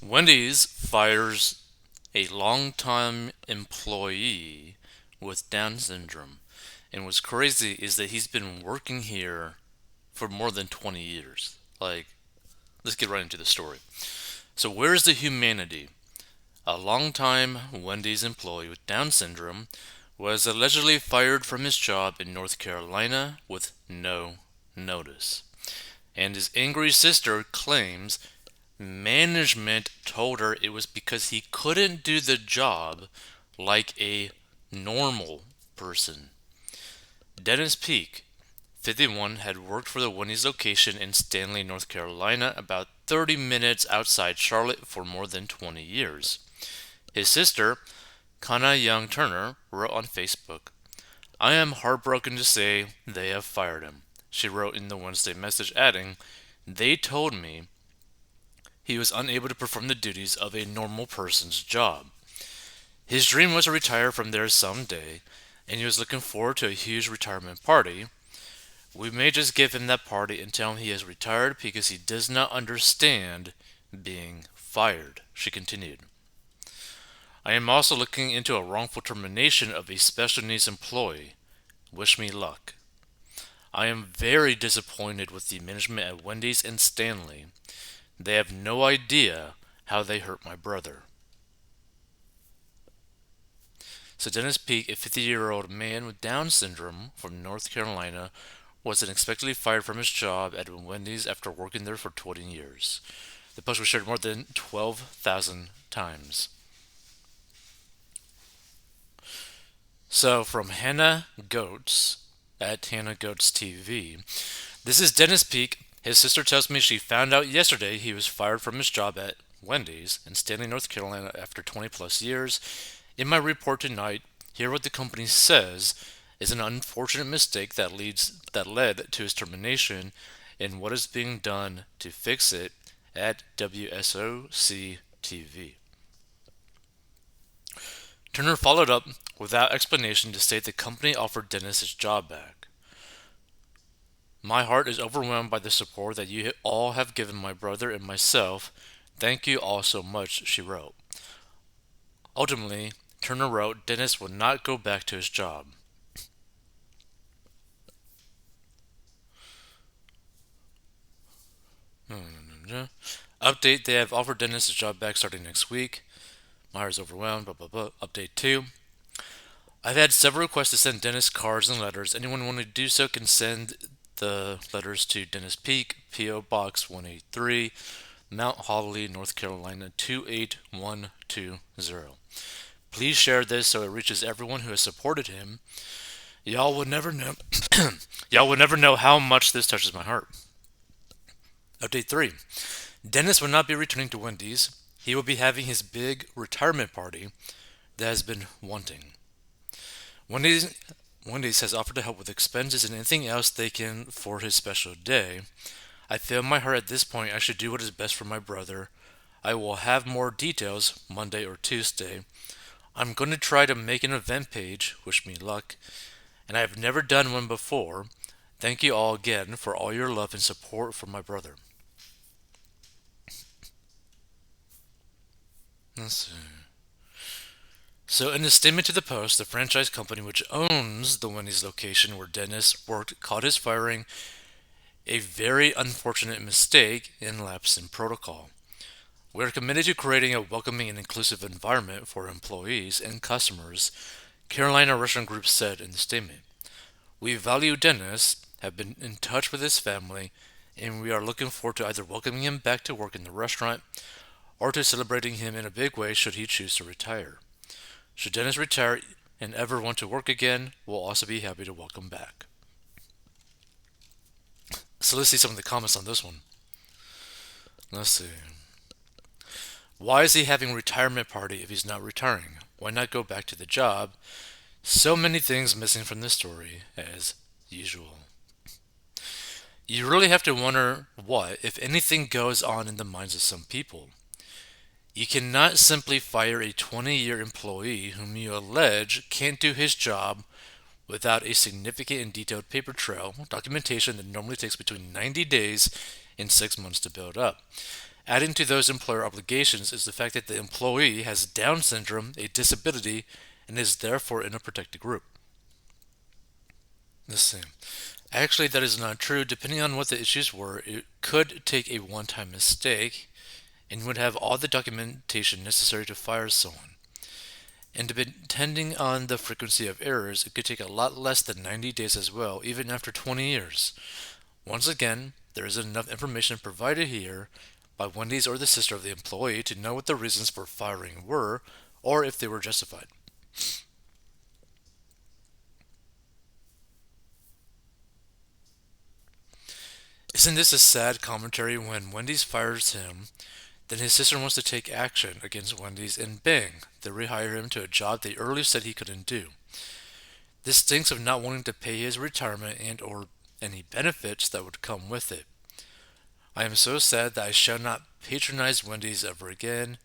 Wendy's fires a longtime employee with Down syndrome. And what's crazy is that he's been working here for more than 20 years. Let's get right into the story. So, where's the humanity? A longtime Wendy's employee with Down syndrome was allegedly fired from his job in North Carolina with no notice. And his angry sister claims management told her it was because he couldn't do the job like a normal person. Dennis Peak, 51, had worked for the Wendy's location in Stanley, North Carolina, about 30 minutes outside Charlotte for more than 20 years. His sister, Kana Young Turner, wrote on Facebook, "I am heartbroken to say they have fired him." She wrote in the Wednesday message, adding, "They told me he was unable to perform the duties of a normal person's job. His dream was to retire from there someday, and he was looking forward to a huge retirement party. We may just give him that party and tell him he has retired because he does not understand being fired," she continued. "I am also looking into a wrongful termination of a special needs employee. Wish me luck. I am very disappointed with the management at Wendy's and Stanley. They have no idea how they hurt my brother." So Dennis Peak, a 50-year-old man with Down syndrome from North Carolina, was unexpectedly fired from his job at Wendy's after working there for 20 years. The post was shared more than 12,000 times. So from Hannah Goats at Hannah Goats TV, "This is Dennis Peak. His sister tells me she found out yesterday he was fired from his job at Wendy's in Stanley, North Carolina after 20 plus years. In my report tonight, here what the company says is an unfortunate mistake that led to his termination and what is being done to fix it at WSOC TV." Turner followed up without explanation to state the company offered Dennis his job back. "My heart is overwhelmed by the support that you all have given my brother and myself. Thank you all so much," she wrote. Ultimately, Turner wrote Dennis would not go back to his job. Update, they have offered Dennis his job back starting next week. Myers overwhelmed, blah blah blah. Update 2. I've had several requests to send Dennis cards and letters. Anyone wanting to do so can send the letters to Dennis Peak, P.O. Box 183, Mount Holly, North Carolina 28120. Please share this so it reaches everyone who has supported him. Y'all would never know. Y'all would never know how much this touches my heart. Update 3. Dennis will not be returning to Wendy's. He will be having his big retirement party that has been wanting. Wendy's, Wendy's has offered to help with expenses and anything else they can for his special day. I feel in my heart at this point I should do what is best for my brother. I will have more details Monday or Tuesday. I'm going to try to make an event page, wish me luck, and I have never done one before. Thank you all again for all your love and support for my brother. Let's see. So, in a statement to the Post, the franchise company which owns the Wendy's location where Dennis worked called his firing a very unfortunate mistake and lapse in protocol. We are committed to creating a welcoming and inclusive environment for employees and customers, Carolina Restaurant Group said in the statement. We value Dennis, have been in touch with his family, and we are looking forward to either welcoming him back to work in the restaurant or to celebrating him in a big way should he choose to retire. Should Dennis retire and ever want to work again, we'll also be happy to welcome back. So let's see some of the comments on this one. Let's see. Why is he having a retirement party if he's not retiring? Why not go back to the job? So many things missing from this story, as usual. You really have to wonder what, if anything, goes on in the minds of some people. You cannot simply fire a 20-year employee whom you allege can't do his job without a significant and detailed paper trail, documentation that normally takes between 90 days and 6 months to build up. Adding to those employer obligations is the fact that the employee has Down syndrome, a disability, and is therefore in a protected group. Let's see. Actually, that is not true. Depending on what the issues were, it could take a one time mistake and would have all the documentation necessary to fire someone. And depending on the frequency of errors, it could take a lot less than 90 days as well, even after 20 years. Once again, there isn't enough information provided here by Wendy's or the sister of the employee to know what the reasons for firing were or if they were justified. Isn't this a sad commentary when Wendy's fires him, then his sister wants to take action against Wendy's and bang, they rehire him to a job they earlier said he couldn't do. This stinks of not wanting to pay his retirement and or any benefits that would come with it. I am so sad that I shall not patronize Wendy's ever again.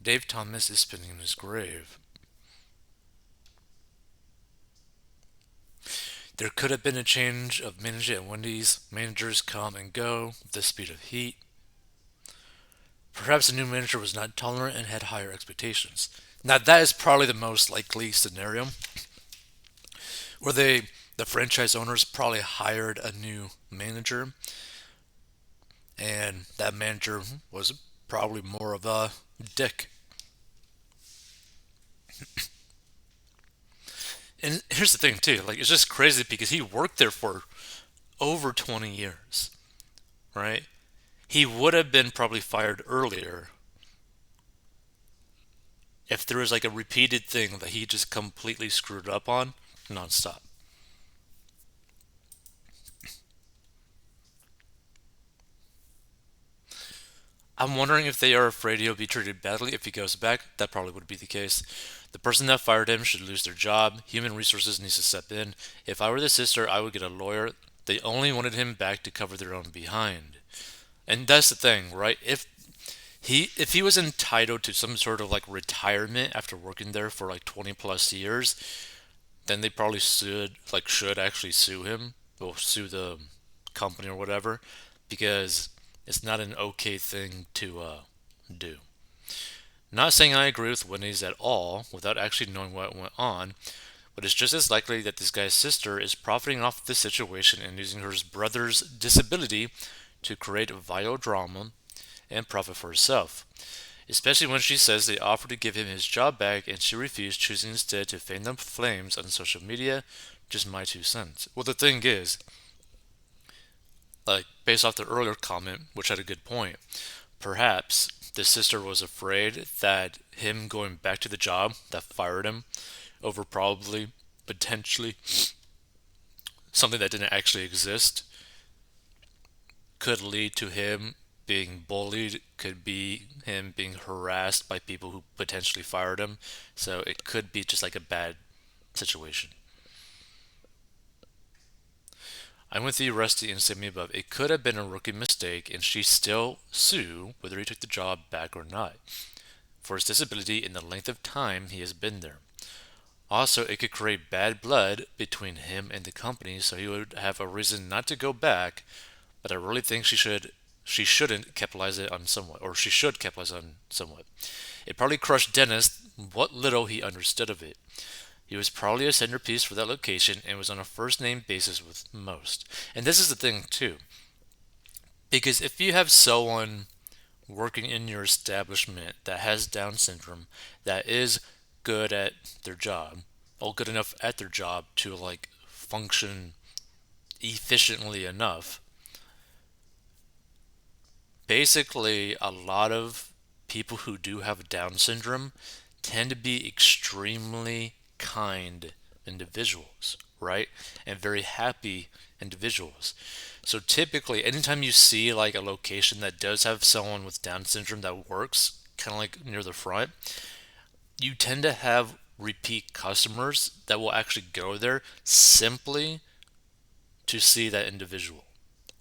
Dave Thomas is spinning in his grave. There could have been a change of management at Wendy's. Managers come and go with the speed of heat. Perhaps the new manager was not tolerant and had higher expectations. Now that is probably the most likely scenario, where the franchise owners probably hired a new manager, and that manager was probably more of a dick. And here's the thing too, like it's just crazy because he worked there for over 20 years, right? He would have been probably fired earlier if there was like a repeated thing that he just completely screwed up on nonstop. I'm wondering if they are afraid he'll be treated badly if he goes back. That probably would be the case. The person that fired him should lose their job. Human resources needs to step in. If I were the sister, I would get a lawyer. They only wanted him back to cover their own behind. And that's the thing, right? If he was entitled to some sort of like retirement after working there for like 20 plus years, then they probably should actually sue him or sue the company or whatever, because it's not an okay thing to do. Not saying I agree with Wendy's at all without actually knowing what went on, but it's just as likely that this guy's sister is profiting off this situation and using her brother's disability to create vile drama and profit for herself. Especially when she says they offered to give him his job back and she refused, choosing instead to fan the flames on social media. Just my 2 cents. Well, the thing is, like, based off the earlier comment, which had a good point, perhaps the sister was afraid that him going back to the job that fired him over probably, potentially, something that didn't actually exist could lead to him being bullied, could be him being harassed by people who potentially fired him. So it could be just like a bad situation. I'm with you, Rusty, and Semi above. It could have been a rookie mistake, and she still sue whether he took the job back or not for his disability and the length of time he has been there. Also, it could create bad blood between him and the company, so he would have a reason not to go back. But I really think she shouldn't capitalize it on somewhat, or she should capitalize on somewhat. It probably crushed Dennis what little he understood of it. He was probably a centerpiece for that location and was on a first name basis with most. And this is the thing too, because if you have someone working in your establishment that has Down syndrome that is good at their job, or good enough at their job to like function efficiently enough, basically a lot of people who do have Down syndrome tend to be extremely kind individuals, right? And very happy individuals. So typically, anytime you see like a location that does have someone with Down syndrome that works, kind of like near the front, you tend to have repeat customers that will actually go there simply to see that individual,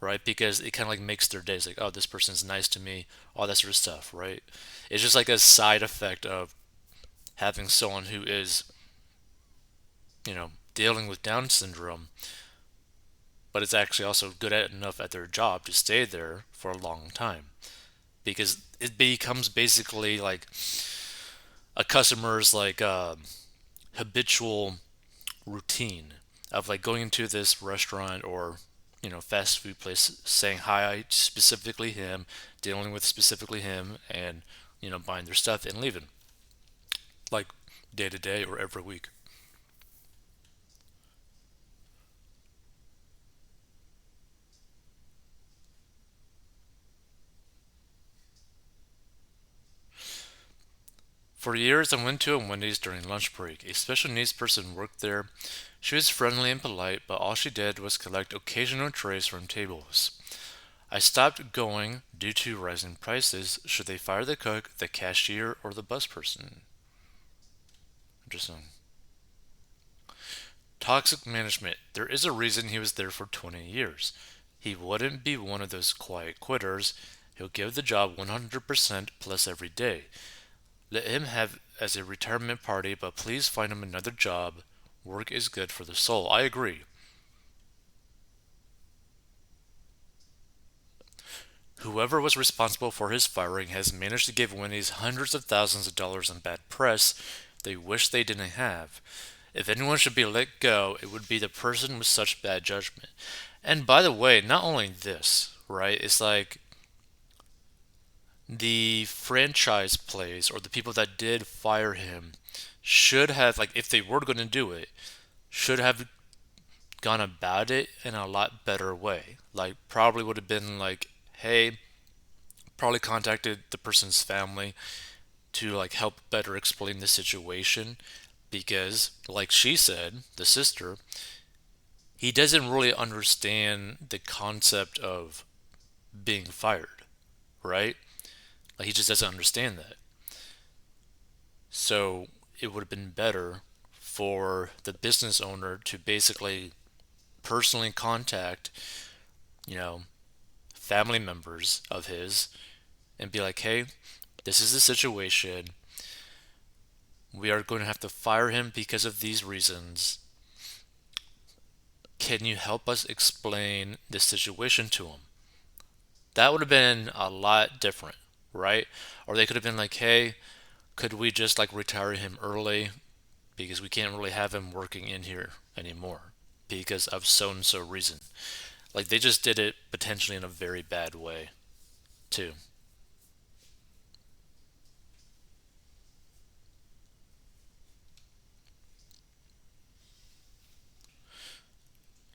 right? Because it kind of like makes their days like, oh, this person's nice to me, all that sort of stuff, right? It's just like a side effect of having someone who is, dealing with Down syndrome, but it's actually also good at enough at their job to stay there for a long time. because it becomes basically like a customer's habitual routine of like going into this restaurant or fast food place, saying hi to specifically him, dealing with specifically him, and buying their stuff and leaving, like day to day or every week. For years, I went to a Wendy's during lunch break. A special needs person worked there. She was friendly and polite, but all she did was collect occasional trays from tables. I stopped going due to rising prices. Should they fire the cook, the cashier, or the bus person? Interesting. Toxic management. There is a reason he was there for 20 years. He wouldn't be one of those quiet quitters. He'll give the job 100% plus every day. Let him have as a retirement party, but please find him another job. Work is good for the soul. I agree. Whoever was responsible for his firing has managed to give Wendy's hundreds of thousands of dollars in bad press they wish they didn't have. If anyone should be let go, it would be the person with such bad judgment. And by the way, not only this, right? It's like the franchise plays or the people that did fire him should have, like, if they were going to do it, should have gone about it in a lot better way. Like, probably would have been like, hey, probably contacted the person's family to like help better explain the situation because, like she said, the sister, he doesn't really understand the concept of being fired, right? Like, he just doesn't understand that. So it would have been better for the business owner to basically personally contact, you know, family members of his and be like, hey, this is the situation. We are going to have to fire him because of these reasons. Can you help us explain this situation to him? That would have been a lot different, right? Or they could have been like, hey, could we just like retire him early because we can't really have him working in here anymore because of so and so reason. Like, they just did it potentially in a very bad way too.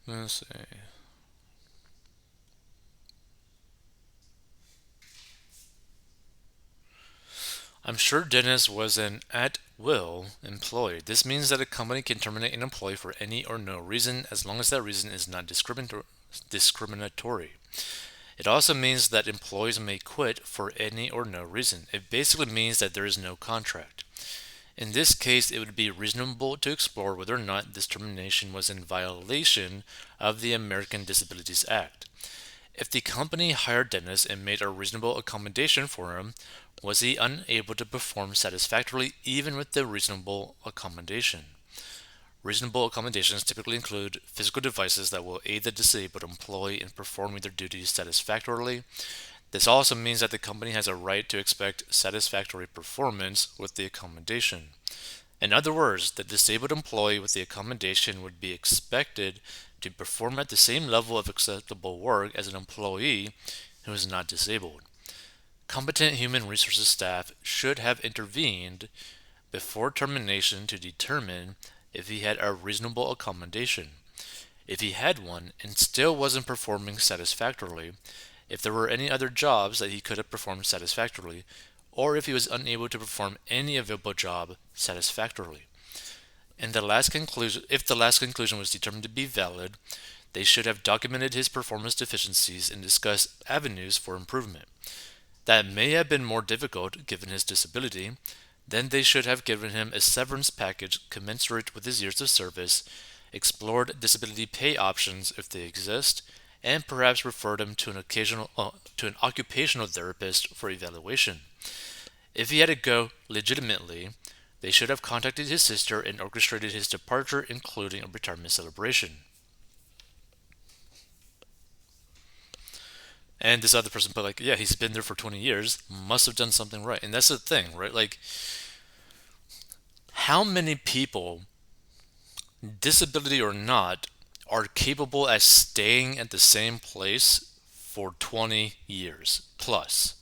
Let's see. I'm sure Dennis was an at will employee. This means that a company can terminate an employee for any or no reason as long as that reason is not discriminatory. It also means that employees may quit for any or no reason. It basically means that there is no contract. In this case, it would be reasonable to explore whether or not this termination was in violation of the American Disabilities Act. If the company hired Dennis and made a reasonable accommodation for him, was he unable to perform satisfactorily even with the reasonable accommodation? Reasonable accommodations typically include physical devices that will aid the disabled employee in performing their duties satisfactorily. This also means that the company has a right to expect satisfactory performance with the accommodation. In other words, the disabled employee with the accommodation would be expected to perform at the same level of acceptable work as an employee who is not disabled. Competent human resources staff should have intervened before termination to determine if he had a reasonable accommodation. If he had one and still wasn't performing satisfactorily, if there were any other jobs that he could have performed satisfactorily, or if he was unable to perform any available job satisfactorily. And the last conclusion, if the last conclusion was determined to be valid, they should have documented his performance deficiencies and discussed avenues for improvement. That may have been more difficult given his disability. Then they should have given him a severance package commensurate with his years of service, explored disability pay options if they exist, and perhaps referred him to an occupational therapist for evaluation. If he had to go legitimately, they should have contacted his sister and orchestrated his departure, including a retirement celebration. And this other person put like, yeah, he's been there for 20 years, must have done something right. And that's the thing, right? Like, how many people, disability or not, are capable at staying at the same place for 20 years plus?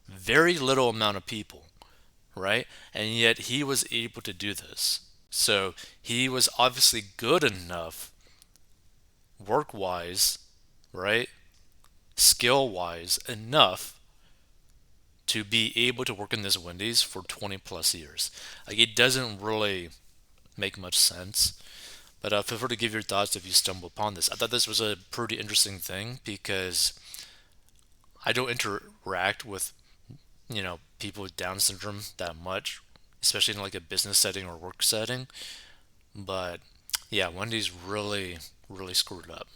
Very little amount of people, right? And yet he was able to do this. So he was obviously good enough work wise, right? Skill wise enough to be able to work in this Wendy's for 20 plus years. Like, it doesn't really make much sense. But feel free to give your thoughts if you stumble upon this. I thought this was a pretty interesting thing because I don't interact with, people with Down syndrome that much, especially in like a business setting or work setting. But yeah, Wendy's really, really screwed up.